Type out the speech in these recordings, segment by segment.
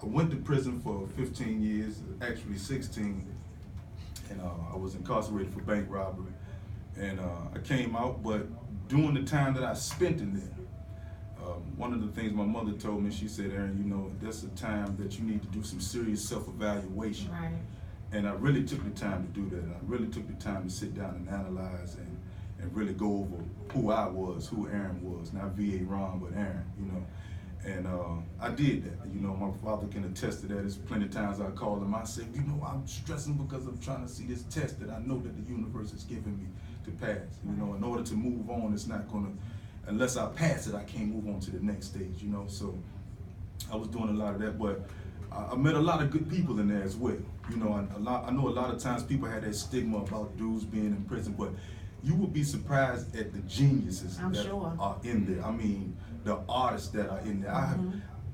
I went to prison for 15 years, actually 16, and I was incarcerated for bank robbery. And I came out, but during the time that I spent in there, one of the things my mother told me, she said, Aaron, you know, that's a time that you need to do some serious self-evaluation. Right. And I really took the time to do that. I really took the time to sit down and analyze and really go over who I was, who Aaron was, not V.A. Ron, but Aaron, you know. And I did that. You know, my father can attest to that. There's plenty of times I called him, I said, you know, I'm stressing because I'm trying to see this test that I know that the universe is giving me to pass. You know, in order to move on, it's not gonna, unless I pass it, I can't move on to the next stage, you know. So I was doing a lot of that, but I met a lot of good people in there as well. You know, I know a lot of times people had that stigma about dudes being in prison, but you would be surprised at the geniuses that are in there. I mean, the artists that are in there.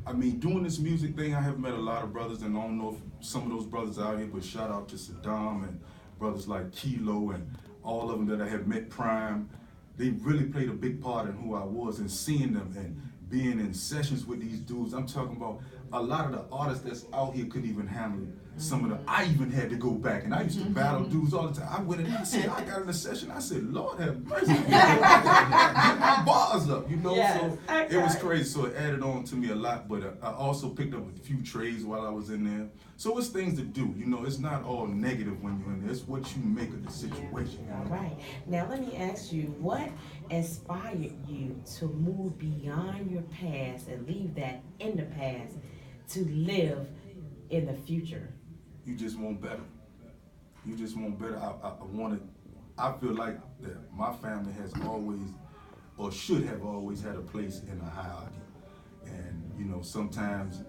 I mean, doing this music thing, I have met a lot of brothers, and I don't know if some of those brothers out here, but shout out to Saddam and brothers like Kilo and all of them that I have met, Prime. They really played a big part in who I was, and seeing them and being in sessions with these dudes. I'm talking about a lot of the artists that's out here couldn't even handle some of the, I even had to go back, and I used to battle dudes all the time. I went in, I said, I got in a session, I said, Lord have mercy, get my bars up, you know. So it was crazy, so it added on to me a lot, but I also picked up a few trades while I was in there. So it's things to do, you know. It's not all negative when you're in there. It's what you make of the situation. All right. Now let me ask you, what inspired you to move beyond your past and leave that in the past to live in the future? You just want better. You just want better. I feel like that my family has always, or should have always, had a place in the hierarchy. And, you know, sometimes,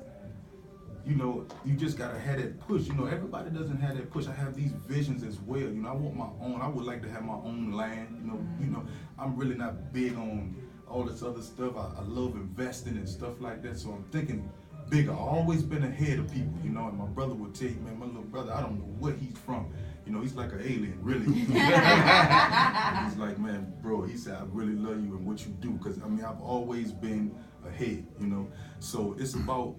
you know, you just gotta have that push. You know, everybody doesn't have that push. I have these visions as well. You know, I want my own. I would like to have my own land. You know, I'm really not big on all this other stuff. I love investing and stuff like that. So I'm thinking bigger. I've always been ahead of people, you know, and my brother would tell you, man, my little brother, I don't know where he's from. You know, he's like an alien, really. He's like, man, bro, he said, I really love you and what you do, because, I mean, I've always been ahead, you know. So it's about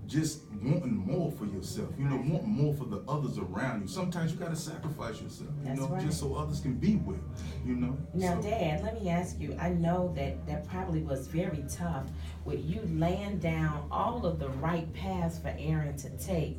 just wanting more for yourself, you know, wanting more for the others around you. Sometimes you got to sacrifice yourself, you know, just so others can be well, you know. Now, so, Dad, let me ask you, I know that probably was very tough with you laying down all of the right paths for Aaron to take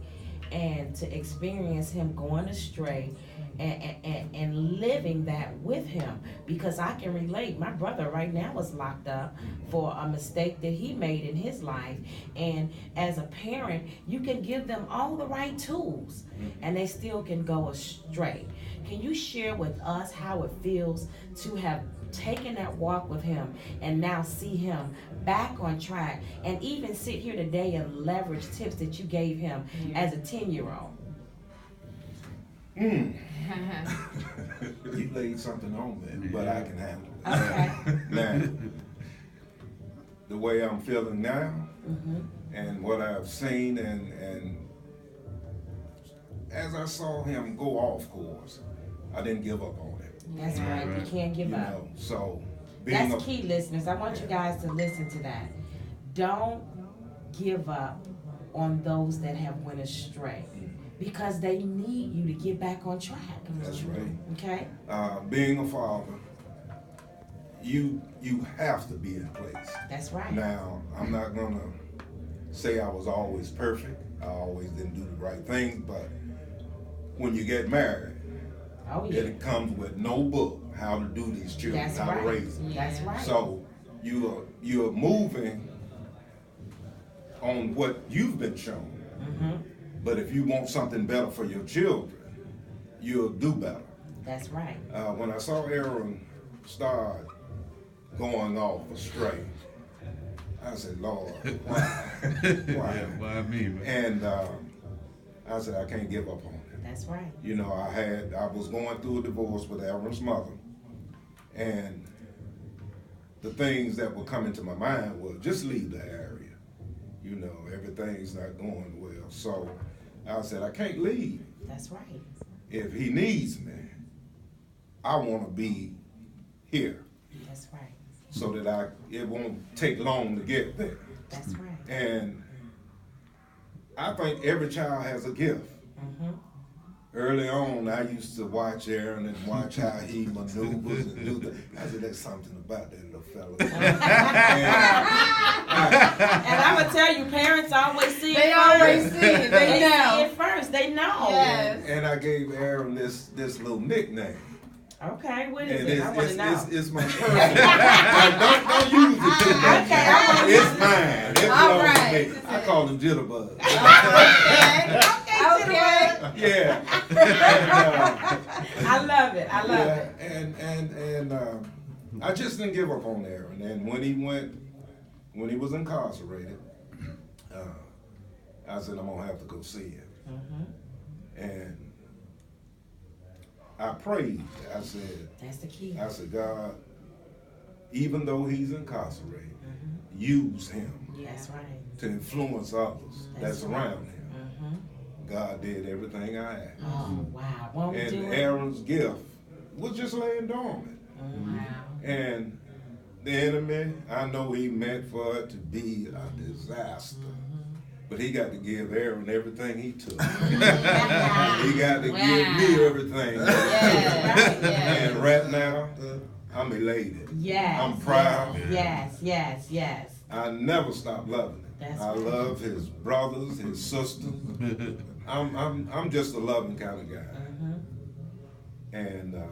and to experience him going astray and living that with him, because I can relate. My brother right now is locked up for a mistake that he made in his life, and as a parent you can give them all the right tools and they still can go astray. Can you share with us how it feels to have taken that walk with him and now see him back on track, and even sit here today and leverage tips that you gave him as a 10-year-old? You laid something on me, but I can handle it. Okay. Now, the way I'm feeling now, and what I've seen, and as I saw him go off course, I didn't give up on it. That's right. You can't give up. Know, so that's key, listeners. I want you guys to listen to that. Don't give up on those that have went astray, because they need you to get back on track. That's right. Okay? Being a father, you have to be in place. That's right. Now, I'm not gonna say I was always perfect. I always didn't do the right thing, but when you get married, it comes with no book how to do these children, how to raise them. That's right. So you're moving on what you've been shown. But if you want something better for your children, you'll do better. That's right. When I saw Aaron start going off astray, I said, Lord, why? Why? Yeah, why me, man? And I said, I can't give up on it. That's right. You know, I was going through a divorce with Aaron's mother, and the things that were coming to my mind was just leave the area. You know, everything's not going well. So I said, I can't leave. That's right. If he needs me, I want to be here. That's right. So that it won't take long to get there. That's right. And I think every child has a gift. Mm-hmm. Early on, I used to watch Aaron and watch how he maneuvers and do that. I said, there's something about that little fella. And I'm going to tell you, parents always see it They first. always see it. They see know. it first. They know. Yes. And I gave Aaron this little nickname. Okay, what is And it? I want to know. it's my personal. Now, don't use it too much. Okay, I wanna use It's mine. It All belongs right. to me. I call him Jitterbug. Okay. Yeah. I love it. I love it. And I just didn't give up on Aaron. And when he was incarcerated, I said, I'm gonna have to go see him. Mm-hmm. And I prayed. I said, That's the key. I said, God, even though he's incarcerated, Mm-hmm. use him That's right. to influence others that's right. around him. Mm-hmm. God did everything I asked. Oh, wow. Won't we And do it? Aaron's gift was just laying dormant. Mm-hmm. Wow. And the enemy, I know he meant for it to be a disaster. But he got to give Aaron everything he took. He got to give me everything. Yes. And right now, I'm elated. Yes. I'm proud. Yes. I never stop loving him. That's I right. love his brothers, his sisters. I'm just a loving kind of guy. Mm-hmm. And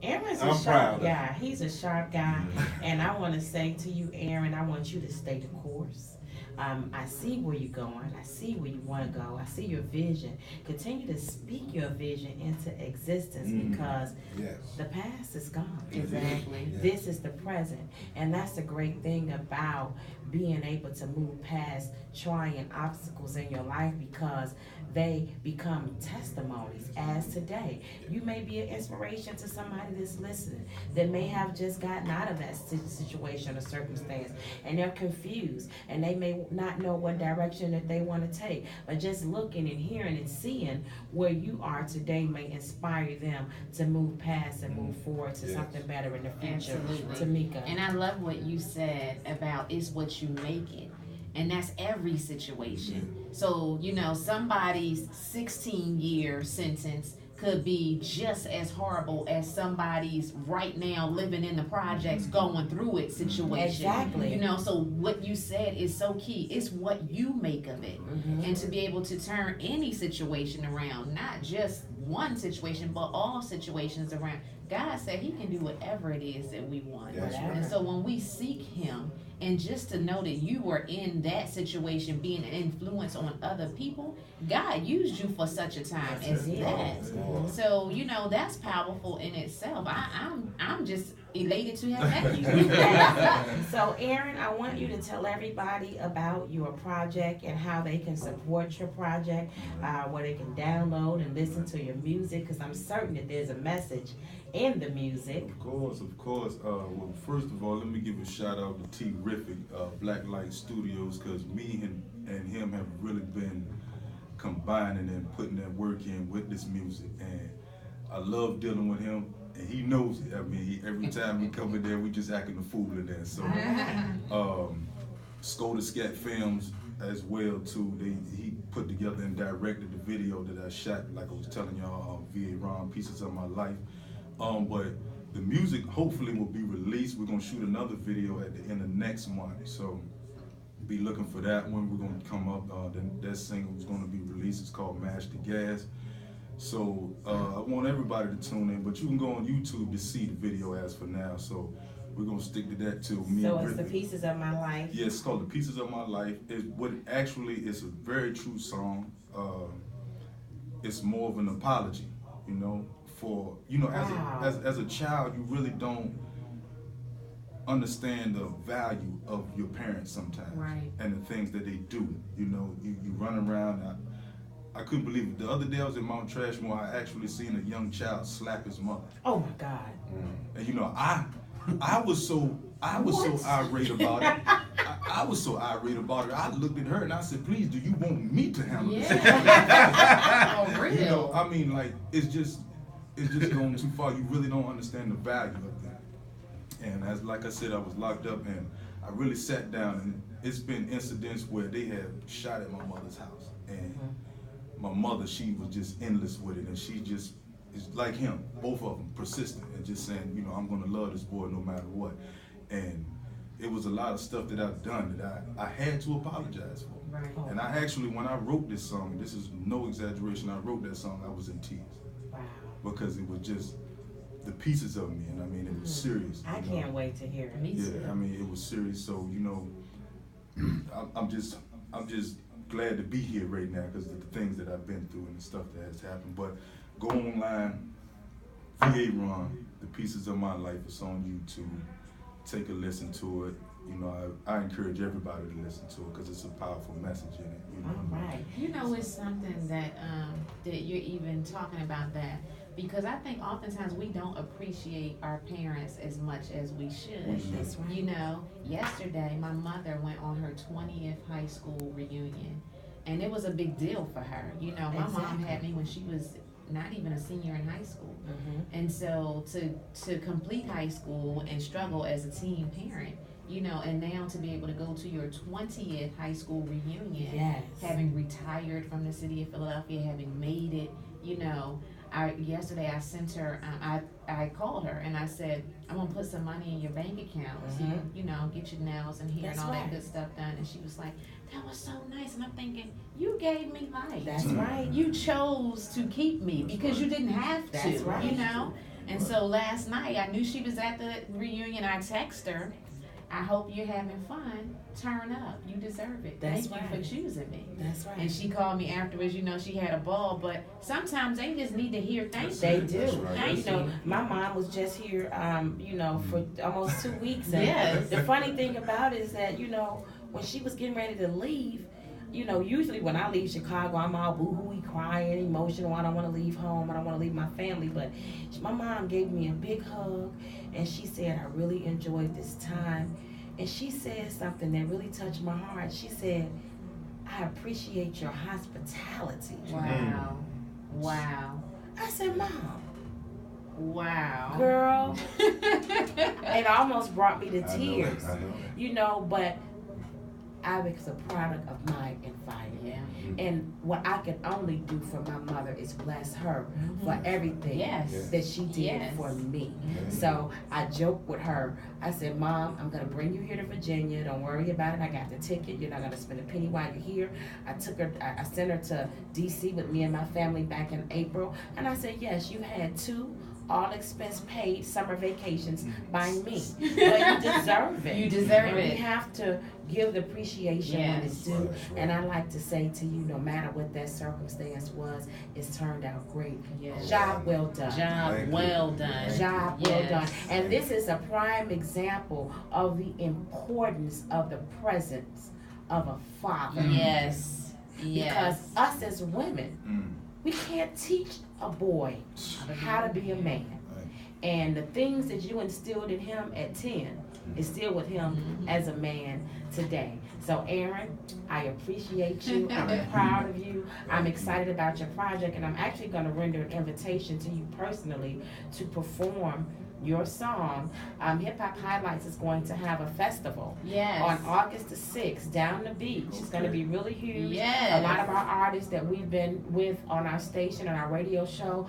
Aaron's a I'm sharp proud of guy. He's a sharp guy. And I want to say to you, Aaron, I want you to stay the course. I see where you're going. I see where you want to go. I see your vision. Continue to speak your vision into existence because yes. the past is gone. Exactly. Yeah. This is the present. And that's the great thing about being able to move past trying obstacles in your life because they become testimonies as today. You may be an inspiration to somebody that's listening that may have just gotten out of that situation or circumstance and they're confused and they may not know what direction that they want to take, but just looking and hearing and seeing where you are today may inspire them to move past and move forward to Yes. something better in the future. Absolutely. Tamika. And I love what you said about it's what you make it. And that's every situation. So, somebody's 16-year sentence could be just as horrible as somebody's right now living in the projects going through it situation. Exactly. So what you said is so key. It's what you make of it. And to be able to turn any situation around, not just one situation, but all situations around. God said he can do whatever it is that we want. That's right. And so when we seek him, and just to know that you were in that situation being an influence on other people, God used you for such a time as that. So, that's powerful in itself. I'm just elated to have met you. So, Aaron, I want you to tell everybody about your project and how they can support your project, where they can download and listen to your music, because I'm certain that there's a message in the music. Of course. Well, first of all, let me give a shout out to T-Rific, Blacklight Studios, because me and him have really been combining and putting that work in with this music, and I love dealing with him, and he knows it. I mean, every time he come in there, we just acting a fool in there. So, Skoda Scat Films as well too. He put together and directed the video that I shot, like I was telling y'all, V.A. Ron, Pieces of My Life. But the music hopefully will be released. We're gonna shoot another video at the end of next month, so be looking for that one. We're gonna come up. That single is gonna be released. It's called "Mash the Gas." So I want everybody to tune in, but you can go on YouTube to see the video as for now. So we're gonna stick to that too. So it's the Pieces of My Life. Yeah, it's called "The Pieces of My Life." It's a very true song. It's more of an apology, for Wow. as a child, you really don't understand the value of your parents sometimes, Right. and the things that they do. You run around. I couldn't believe it. The other day I was in Mount Trashmore. I actually seen a young child slap his mother, Oh my God. and I was so irate about it. I was so irate about it. I looked at her and I said, "Please, do you want me to handle this?" Yeah. For real. I mean, like it's just going too far. You really don't understand the value of that. And like I said, I was locked up and I really sat down, and it's been incidents where they have shot at my mother's house, and my mother, she was just endless with it, and she just is like him, both of them persistent and just saying, you know, I'm gonna love this boy no matter what. And it was a lot of stuff that I've done that I had to apologize for. Right. And I actually, when I wrote this song, this is no exaggeration, I wrote that song, I was in tears. Wow. Because it was just the pieces of me, and I mean, it was serious. I you know? can't wait to hear it. Me too. Yeah, I mean, it was serious. So, you know, I'm just glad to be here right now because of the things that I've been through and the stuff that has happened. But go online, VA Ron, the pieces of my life is on YouTube. Take a listen to it. You know, I encourage everybody to listen to it because it's a powerful message in it. You know? All right. You know, it's something that that you're even talking about that, because I think oftentimes we don't appreciate our parents as much as we should. That's right. You know, yesterday my mother went on her 20th high school reunion, and it was a big deal for her. You know, my mom Exactly. had me when she was not even a senior in high school. Mm-hmm. And so to complete high school and struggle as a teen parent, you know, and now to be able to go to your 20th high school reunion, Yes. having retired from the city of Philadelphia, having made it, you know, yesterday I sent her, I called her and I said, I'm gonna put some money in your bank account, so you know, get your nails and hair That's and all right. that good stuff done. And she was like, that was so nice. And I'm thinking, you gave me life. That's right. You chose to keep me because you didn't have to, That's right. you know? And so last night, I knew she was at the reunion. I texted her, I hope you're having fun. Turn up. You deserve it. That's Thank you right. for choosing me. That's right. And she called me afterwards, you know, she had a ball, but sometimes they just need to hear thank you. They do. That's right. Thank You know, you. my mom was just here, you know, for almost 2 weeks. And Yes. the funny thing about it is that, you know, when she was getting ready to leave, you know, usually when I leave Chicago, I'm all boo-hooey, crying, emotional. I don't want to leave home. I don't want to leave my family. But my mom gave me a big hug, and she said, I really enjoyed this time. And she said something that really touched my heart. She said, I appreciate your hospitality. Wow. Wow. I said, Mom, Wow. girl, it almost brought me to tears. I know. You know, but I was a product of my environment. Yeah. And what I can only do for my mother is bless her for everything Yes. that she did Yes. for me. Mhm. So I joked with her. I said, Mom, I'm going to bring you here to Virginia. Don't worry about it. I got the ticket. You're not going to spend a penny while you're here. I sent her to D.C. with me and my family back in April. And I said, yes, you had 2 all expense paid summer vacations by me. But you deserve it. You deserve And we it. have to give the appreciation when it's Yes. due. Right. And I like to say to you, no matter what that circumstance was, it's turned out great. Yes. Job well done. Job Thank you. well done. Job well Yes. done. And this is a prime example of the importance of the presence of a father. Yes. Yes. Because us as women, we can't teach a boy how to be a man. Right. And the things that you instilled in him at 10 is still with him as a man today. So Aaron, I appreciate you. I'm proud of you. I'm excited about your project, and I'm actually going to render an invitation to you personally to perform your song. Hip Hop Highlights is going to have a festival Yes. on August the 6th down the beach. It's going to be really huge. Yes. A lot of our artists that we've been with on our station and our radio show,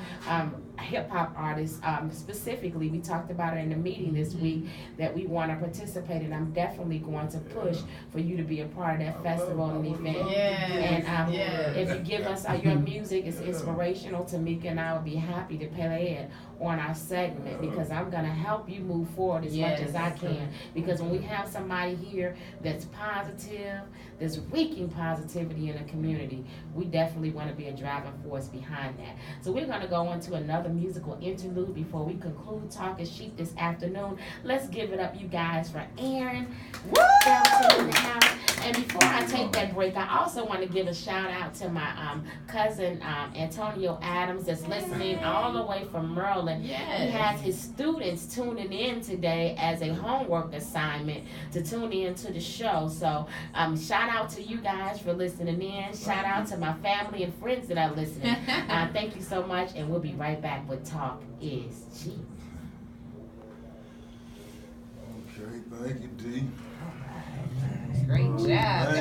hip hop artists specifically, we talked about it in the meeting this week that we want to participate, and I'm definitely going to push for you to be a part of that festival and event. Yes. And Yes. if you give us your music, it's inspirational. Tamika and I would be happy to play it on our segment because I'm going to help you move forward as much as I can. Because when we have somebody here that's positive, that's wreaking positivity in the community, we definitely want to be a driving force behind that. So we're going to go into another musical interlude before we conclude Talking Sheep this afternoon. Let's give it up, you guys, for Aaron. Felton in the house. And before I take that break, I also want to give a shout out to my cousin Antonio Adams that's listening all the way from Maryland. Yes. He has his students tuning in today as a homework assignment to tune in to the show. So shout out to you guys for listening in. Shout out to my family and friends that are listening. Thank you so much, and we'll be right back with Talk is Cheap. Okay, thank you, D. Great job. That was